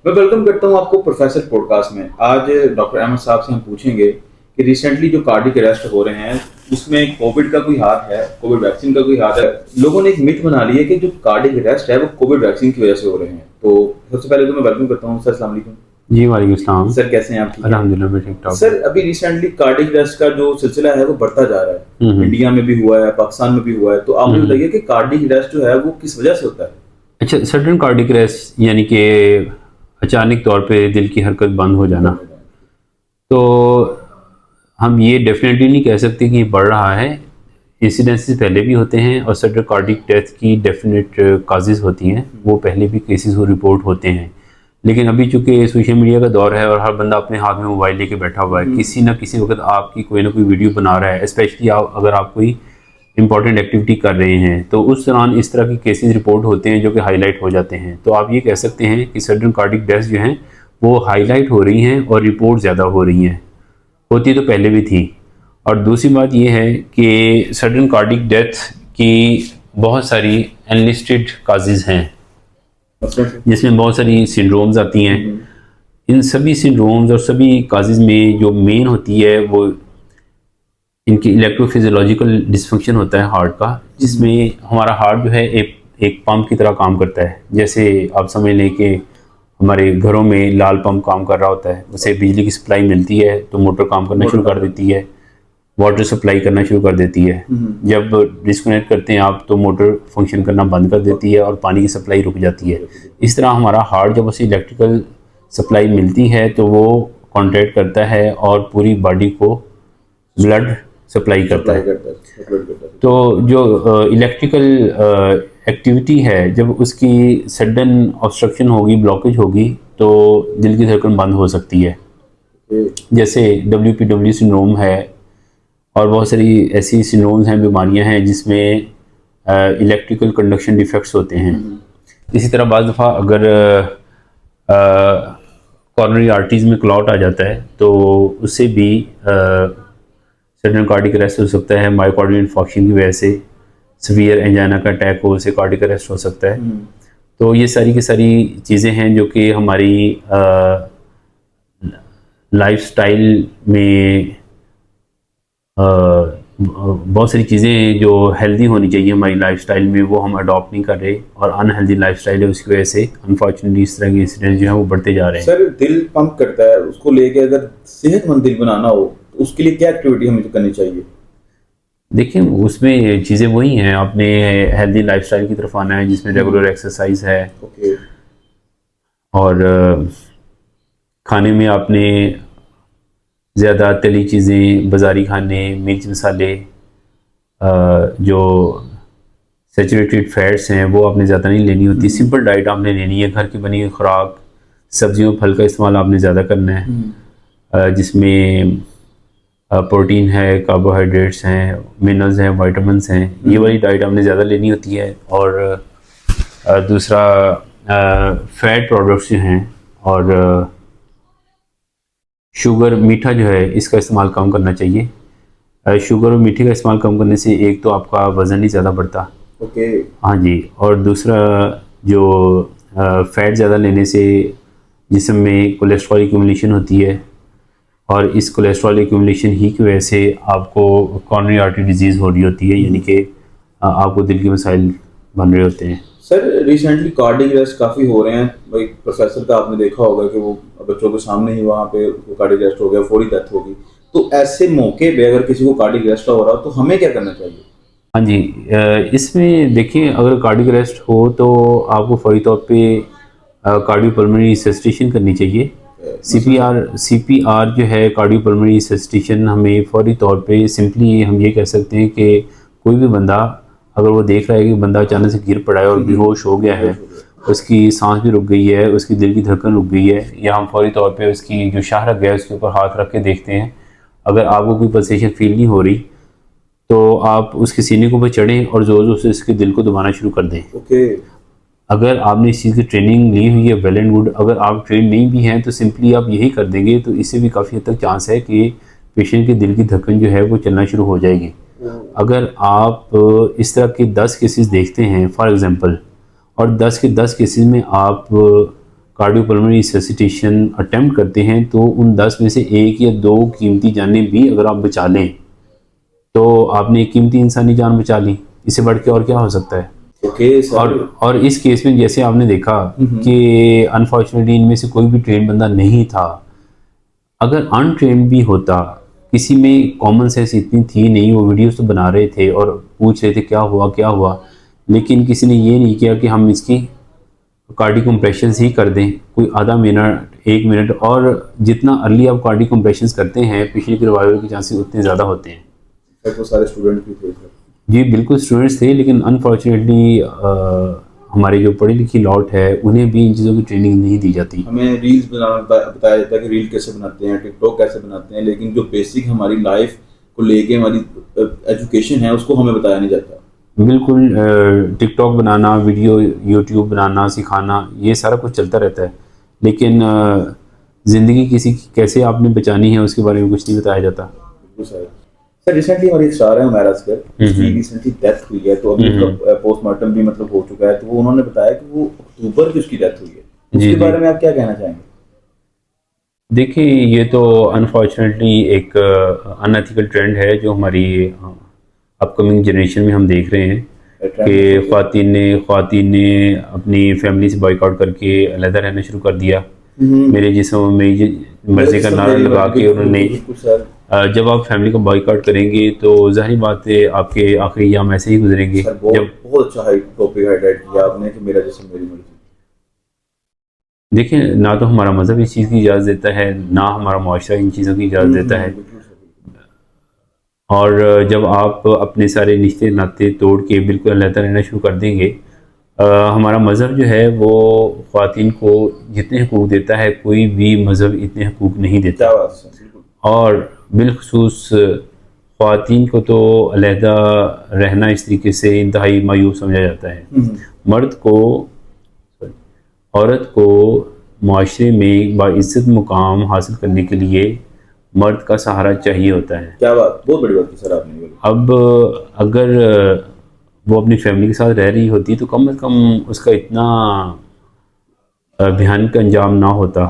मैं वेलकम करता हूँ आपको प्रोफेसर पॉडकास्ट में। आज डॉक्टर अहमद साहब से हम पूछेंगे कि रिसेंटली जो कार्डियक अरेस्ट हो रहे हैं उसमें कोविड का कोई हाथ है, कोविड वैक्सीन का कोई हाथ है। लोगों ने एक मिथ बना ली है कि जो कार्डियक अरेस्ट है वो कोविड वैक्सीन की वजह से हो रहे हैं। तो सबसे पहले तो मैं वेलकम करता हूँ सर। अस्सलाम वालेकुम। जी वालेकुम अस्सलाम। सर कैसे हैं आप? ठीक है अल्हम्दुलिल्लाह मैं ठीक ठाक। सर, अभी रिसेंटली कार्डियक अरेस्ट का जो सिलसिला है वो बढ़ता जा रहा है। इंडिया में भी हुआ है, पाकिस्तान में भी हुआ है। तो आप मुझे बताइए कि कार्डियक अरेस्ट जो है वो किस वजह से होता है? अच्छा, सडन कार्डिक अरेस्ट यानी कि अचानक तौर पे दिल की हरकत बंद हो जाना, तो हम ये डेफिनेटली नहीं कह सकते कि ये बढ़ रहा है। इंसिडेंसेस पहले भी होते हैं और सडन कार्डिक डेथ की डेफिनेट काजेज़ होती हैं, वो पहले भी केसेस वो रिपोर्ट होते हैं। लेकिन अभी चूंकि सोशल मीडिया का दौर है और हर बंदा अपने हाथ में मोबाइल लेके बैठा हुआ है, किसी ना किसी वक्त आपकी कोई ना कोई वीडियो बना रहा है, स्पेशली अगर आप कोई इंपॉर्टेंट एक्टिविटी कर रहे हैं तो उस दौरान इस तरह के केसेस रिपोर्ट होते हैं जो कि हाईलाइट हो जाते हैं। तो आप ये कह सकते हैं कि सडन कार्डिक डेथ जो हैं वो हाईलाइट हो रही हैं और रिपोर्ट ज़्यादा हो रही हैं। होती तो पहले भी थी। और दूसरी बात ये है कि सडन कार्डिक डेथ की बहुत सारी एनलिस्टेड काजेज़ हैं, जिसमें बहुत सारी सिंड्रोम्स आती हैं। इन सभी सिंड्रोम्स और सभी काजेज़ में जो मेन होती है वो इनकी इलेक्ट्रोफिजियोलॉजिकल डिसफंक्शन होता है हार्ट का, जिसमें हमारा हार्ट जो है एक पंप की तरह काम करता है। जैसे आप समझ लें कि हमारे घरों में लाल पंप काम कर रहा होता है, उसे बिजली की सप्लाई मिलती है तो मोटर काम करना शुरू कर देती है, वाटर सप्लाई करना शुरू कर देती है। जब डिस्कनेक्ट करते हैं आप तो मोटर फंक्शन करना बंद कर देती है और पानी की सप्लाई रुक जाती है। इस तरह हमारा हार्ट जब उसे इलेक्ट्रिकल सप्लाई मिलती है तो वो कॉन्ट्रैक्ट करता है और पूरी बॉडी को ब्लड सप्लाई करता है। तो जो इलेक्ट्रिकल एक्टिविटी है, जब उसकी सडन ऑब्स्ट्रक्शन होगी, ब्लॉकेज होगी, तो दिल की धड़कन बंद हो सकती है। जैसे WPW सिंड्रोम है और बहुत सारी ऐसी सिंड्रोम्स हैं, बीमारियां हैं जिसमें इलेक्ट्रिकल कंडक्शन डिफेक्ट्स होते हैं। इसी तरह बाज़ दफ़ा अगर कॉर्नरी आर्टरीज में क्लॉट आ जाता है तो उससे भी सडन कार्डिक अरेस्ट हो सकता है। मायोकार्डियल इन्फॉक्शन की वजह से सीवियर एंजाइना का अटैक हो, उससे कार्डिक अरेस्ट हो सकता है। तो ये सारी की सारी चीज़ें हैं जो कि हमारी लाइफस्टाइल में बहुत सारी चीज़ें जो हेल्दी होनी चाहिए हमारी लाइफस्टाइल में, वो हम अडॉप्ट नहीं कर रहे और अनहेल्दी लाइफस्टाइल है, उसकी वजह से अनफॉर्चुनेटली इस तरह के इंसिडेंट जो है वो बढ़ते जा रहे हैं। सर, दिल पंप करता है, उसको लेके अगर सेहतमंद दिल बनाना हो तो उसके लिए क्या एक्टिविटी हमें करनी चाहिए? देखिए, उसमें चीज़ें वही हैं, आपने हेल्दी लाइफस्टाइल की तरफ आना है जिसमें रेगुलर एक्सरसाइज है। और खाने में आपने ज़्यादा तली चीज़ें, बाज़ारी खाने, मिर्च मसाले, जो सैचुरेटेड फैट्स हैं वो आपने ज़्यादा नहीं लेनी होती। सिंपल डाइट आपने लेनी है, घर की बनी हुई खुराक, सब्जियों फल का इस्तेमाल आपने ज़्यादा करना है, जिसमें प्रोटीन है, कार्बोहाइड्रेट्स हैं, मिनरल्स हैं, वाइटामिन्स हैं। ये वाली डाइट आपने ज़्यादा लेनी होती है। और दूसरा फैट प्रोडक्ट्स जो हैं और शुगर, मीठा जो है, इसका इस्तेमाल कम करना चाहिए। शुगर और मीठे का इस्तेमाल कम करने से एक तो आपका वज़न नहीं ज़्यादा बढ़ता, हाँ जी, और दूसरा जो फ़ैट ज़्यादा लेने से जिस्म में कोलेस्ट्रॉल एक्यूमुलेशन होती है और इस कोलेस्ट्रॉल एक्यूमुलेशन ही की वजह से आपको कॉर्नरी आर्टरी डिजीज़ हो रही होती है, यानी कि आपको दिल के मसाइल बन रहे होते हैं। सर, रिसेंटली कार्डियक अरेस्ट काफ़ी हो रहे हैं भाई। प्रोफेसर का आपने देखा होगा कि वो बच्चों के सामने ही वहाँ पे कार्डियक अरेस्ट हो गया, फौरी डेथ होगी। तो ऐसे मौके पे अगर किसी को कार्डियक अरेस्ट हो रहा हो तो हमें क्या करना चाहिए? हाँ जी, इसमें देखिए, अगर कार्डियक अरेस्ट हो तो आपको फौरी तौर पे कार्डियोपल्मोनरी रिससिटेशन करनी चाहिए। CPR जो है, कार्डियोपल्मोनरी रिससिटेशन, हमें फौरी तौर पे सिंपली हम ये कह सकते हैं कि कोई भी बंदा अगर वो देख रहा है कि बंदा अचानक से गिर पड़ा है और बेहोश हो गया है, उसकी सांस भी रुक गई है, उसकी दिल की धड़कन रुक गई है, या हम फौरी तौर पे उसकी जो शाह रग है उसके ऊपर हाथ रख के देखते हैं। अगर आपको कोई पल्सेशन फील नहीं हो रही तो आप उसके सीने के ऊपर चढ़ें और ज़ोर ज़ोर से उसके दिल को दबाना शुरू कर दें। अगर आपने इस चीज़ की ट्रेनिंग ली हुई है, वेल एंड गुड। अगर आप ट्रेन नहीं भी हैं तो सिंपली आप यही कर देंगे तो इससे भी काफ़ी हद तक चांस है कि पेशेंट के दिल की धड़कन जो है वो चलना शुरू हो जाएगी। अगर आप इस तरह के 10 केसेस देखते हैं फॉर एग्ज़ाम्पल, और 10 के 10 केसेस में आप कार्डियोपल्मोनरी रिससिटेशन अटेम्प्ट करते हैं तो उन 10 में से 1 या 2 कीमती जानें भी अगर आप बचा लें तो आपने एक कीमती इंसानी जान बचा ली। इससे बढ़ के और क्या हो सकता है। Okay sir. और इस केस में जैसे आपने देखा कि अनफॉर्चुनेटली इनमें से कोई भी ट्रेन बंदा नहीं था। अगर अनट्रेन भी होता, किसी में कॉमन सेंस इतनी थी नहीं, वो वीडियोस तो बना रहे थे और पूछ रहे थे क्या हुआ, लेकिन किसी ने ये नहीं किया कि हम इसकी कार्डिक कंप्रेशंस ही कर दें, कोई आधा मिनट 1 मिनट। और जितना अर्ली आप कार्डिक कंप्रेशंस करते हैं पेशेंट के रिवाइवल के चांसेस उतने ज़्यादा होते हैं। सर वो सारे स्टूडेंट भी थे सर? जी बिल्कुल स्टूडेंट्स थे, लेकिन अनफॉर्चुनेटली हमारे जो पढ़ी लिखी लॉट है उन्हें भी इन चीज़ों की ट्रेनिंग नहीं दी जाती। हमें रील्स बनाना बताया जाता है कि रील कैसे बनाते हैं, टिकटॉक कैसे बनाते हैं, लेकिन जो बेसिक हमारी लाइफ को लेके हमारी एजुकेशन है उसको हमें बताया नहीं जाता। बिल्कुल टिकटॉक बनाना, वीडियो यूट्यूब बनाना, सिखाना, ये सारा कुछ चलता रहता है, लेकिन ज़िंदगी किसी की कैसे आपने बचानी है उसके बारे में कुछ नहीं बताया जाता। बिल्कुल सर। सर रिसेंटली हमारी एक स्टार है उमैरा असगर, उसकी रिसेंटली डेथ हुई है, तो अभी उसका पोस्टमार्टम भी मतलब हो चुका है, तो वो उन्होंने बताया कि वो अक्टूबर की उसकी डेथ हुई है। उसके बारे में आप क्या कहना चाहेंगे? देखिए ये तो अनफॉर्चुनेटली एक अनएथिकल ट्रेंड है जो हमारी अपकमिंग जनरेशन में हम देख रहे हैं कि ख्वातीन ने अपनी फैमिली से बॉयकॉट करके अलहदा रहना शुरू कर दिया। मेरे जिस्म मेरी मर्जी का नारा लगा के उन्होंने, जब आप फैमिली को बॉयकॉट करेंगे तो जाहिर बात है आपके आखिरी अय्याम ऐसे ही गुजरेंगे। जब बहुत अच्छा टॉपिक हाईलाइट किया आपने कि मेरा जिस्म मेरी मर्जी। देखिए ना तो हमारा मज़हब इस चीज़ की इजाज़त देता है, ना हमारा मुआशरा इन चीज़ों की इजाज़त देता है। और जब आप अपने सारे रिश्ते नाते तोड़ के बिल्कुल अलहदा रहना शुरू कर देंगे, हमारा मज़हब जो है वो ख़वातीन को जितने हकूक़ देता है कोई भी मज़हब इतने हकूक़ नहीं देता। और बिलखुसूस ख़वातीन को तो अलहदा रहना इस तरीके से इंतहाई मायूस समझा जाता है। औरत को मुआशरे में बाइज़्ज़त मुकाम हासिल करने के लिए मर्द का सहारा चाहिए होता है। क्या बात, बहुत बड़ी बात की सर आपने बोली। अब अगर वो अपनी फैमिली के साथ रह रही होती तो कम से कम उसका इतना भयानक अंजाम ना होता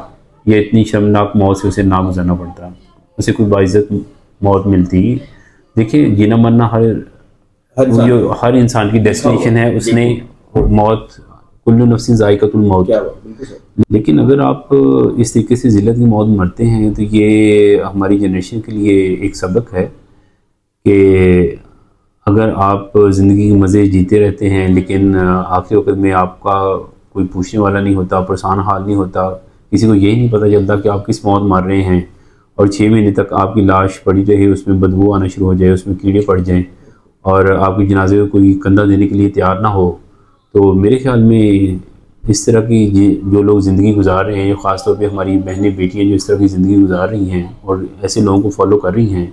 या इतनी शर्मनाक मौत से उसे ना गुजरना पड़ता, उसे कोई बाइज़्ज़त मौत मिलती। देखिए जीना मरना हर इंसान की डेस्टिनेशन है, उसने मौत कुल्लु नफ्सिन ज़ाइक़तुल मौत। लेकिन अगर आप इस तरीके से ज़िल्लत की मौत मरते हैं तो ये हमारी जनरेशन के लिए एक सबक है कि अगर आप ज़िंदगी के मज़े जीते रहते हैं लेकिन आखिरी वक्त में आपका कोई पूछने वाला नहीं होता, परेशान हाल नहीं होता, किसी को यही नहीं पता चलता कि आप किस मौत मार रहे हैं, और 6 महीने तक आपकी लाश पड़ी रहे, उसमें बदबू आना शुरू हो जाए, उसमें कीड़े पड़ जाएँ और आपके जनाजे को कोई कंधा देने के लिए तैयार ना हो, तो मेरे ख्याल में इस तरह की जो लोग ज़िंदगी गुजार रहे हैं, ख़ास तौर पे हमारी बहनें बेटियां जो इस तरह की ज़िंदगी गुजार रही हैं और ऐसे लोगों को फॉलो कर रही हैं,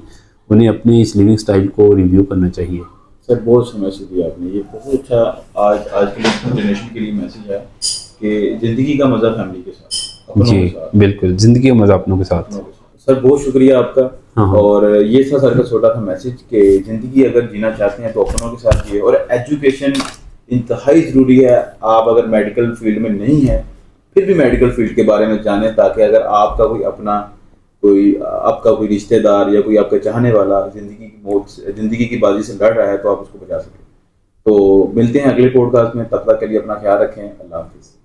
उन्हें अपने इस लिविंग स्टाइल को रिव्यू करना चाहिए। सर बहुत अच्छा मैसेज दिया आपने, ये बहुत अच्छा आज के जनरेशन के लिए मैसेज है कि ज़िंदगी का मज़ा फैमिली के साथ, अपनों के साथ। बिल्कुल, ज़िंदगी का मज़ा अपनों के साथ। सर बहुत शुक्रिया आपका। और ये था सर का छोटा सा मैसेज कि ज़िंदगी अगर जीना चाहते हैं तो अपनों के साथ जिए, और एजुकेशन इंतहाई ज़रूरी है। आप अगर मेडिकल फील्ड में नहीं है फिर भी मेडिकल फील्ड के बारे में जानें, ताकि अगर आपका कोई रिश्तेदार या कोई आपका चाहने वाला ज़िंदगी की बाजी से लड़ रहा है तो आप उसको बचा सकें। तो मिलते हैं अगले पॉडकास्ट में, तब तक के लिए अपना ख्याल रखें। अल्लाह हाफिज़।